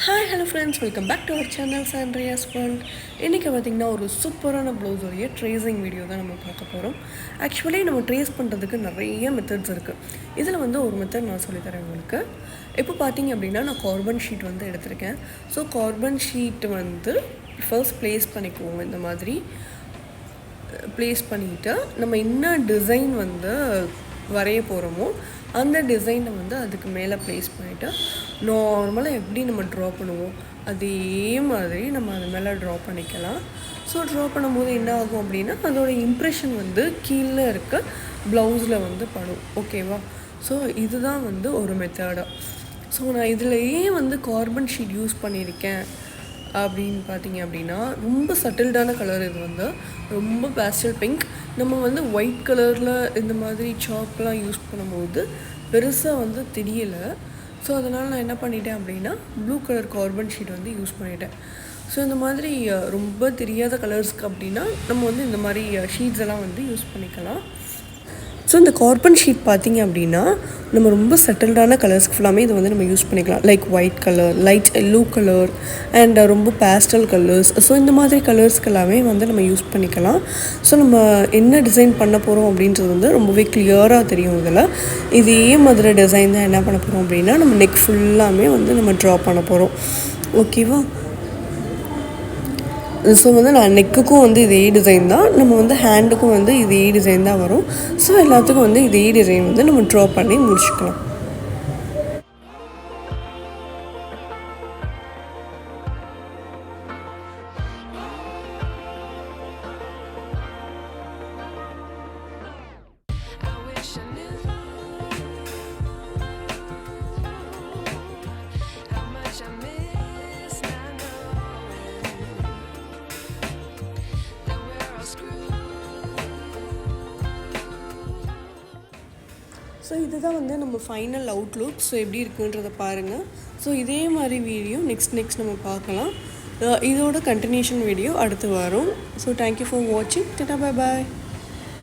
Hi hello friends, welcome back to our channel Sandria's world. இன்றைக்கி பார்த்திங்கன்னா ஒரு சூப்பரான ப்ளவுஸோடைய ட்ரேசிங் வீடியோ தான் நம்ம பார்க்க போகிறோம். ஆக்சுவலி நம்ம ட்ரேஸ் பண்ணுறதுக்கு நிறைய மெத்தட்ஸ் இருக்குது. இதில் ஒரு மெத்தட் நான் சொல்லித்தரேன் உங்களுக்கு. இப்போ பார்த்திங்க அப்படின்னா நான் கார்பன் ஷீட் எடுத்திருக்கேன். So carbon sheet first place பண்ணிக்குவோம். இந்த மாதிரி ப்ளேஸ் பண்ணிவிட்டு நம்ம என்ன டிசைன் வரைய போகிறோமோ அந்த டிசைனை அதுக்கு மேலே ப்ளேஸ் பண்ணிவிட்டு நார்மலாக எப்படி நம்ம ட்ரா பண்ணுவோம் அதே மாதிரி நம்ம அது மேலே ட்ரா பண்ணிக்கலாம். ஸோ ட்ரா பண்ணும்போது என்ன ஆகும் அப்படின்னா அதோட இம்ப்ரெஷன் கீழே இருக்க ப்ளவுஸில் படும். ஓகேவா? ஸோ இதுதான் ஒரு மெத்தடாக. ஸோ நான் இதிலேயே கார்பன் ஷீட் யூஸ் பண்ணியிருக்கேன் அப்படின்னு பார்த்தீங்க அப்படின்னா ரொம்ப சட்டில்டான கலர். இது ரொம்ப பேஸ்டல் பிங்க். நம்ம ஒயிட் கலரில் இந்த மாதிரி சாக்லாம் யூஸ் பண்ணும்போது பெருசாக தெரியலை. ஸோ அதனால் நான் என்ன பண்ணிட்டேன் அப்படின்னா blue colour carbon sheet use பண்ணிட்டேன். ஸோ இந்த மாதிரி ரொம்ப தெரியாத கலர்ஸ்க்கு அப்படின்னா நம்ம இந்த மாதிரி ஷீட்ஸ் எல்லாம் யூஸ் பண்ணிக்கலாம். ஸோ இந்த கார்பன் ஷீட் பார்த்திங்க அப்படின்னா நம்ம ரொம்ப செட்டில்டான கலர்ஸ்க்கு ஃபுல்லாமே இது நம்ம யூஸ் பண்ணிக்கலாம். Like white colour, light yellow colour and ரொம்ப பேஸ்டல் கலர்ஸ். ஸோ இந்த மாதிரி கலர்ஸ்க்கு எல்லாமே நம்ம யூஸ் பண்ணிக்கலாம். ஸோ நம்ம என்ன டிசைன் பண்ண போகிறோம் அப்படின்றது ரொம்பவே கிளியராக தெரியும். இதில் இதே மாதிரி டிசைன் தான் என்ன பண்ண போகிறோம் அப்படின்னா நம்ம நெக் ஃபுல்லாமே நம்ம ட்ரா பண்ண போகிறோம். ஓகேவா? ஸோ நான் நெக்குக்கும் இதே டிசைன் தான், நம்ம ஹேண்டுக்கும் இதே டிசைன் தான் வரும். ஸோ எல்லாத்துக்கும் இதே டிசைன் நம்ம ட்ரா பண்ணி முடிச்சுக்கலாம். ஸோ இதுதான் நம்ம ஃபைனல் அவுட்லுக். ஸோ எப்படி இருக்குன்றதை பாருங்கள். ஸோ இதே மாதிரி வீடியோ நெக்ஸ்ட் நம்ம பார்க்கலாம். இதோட கண்டினியூஷன் வீடியோ அடுத்து வரும். ஸோ தேங்க்யூ ஃபார் வாட்சிங். Tata, bye bye.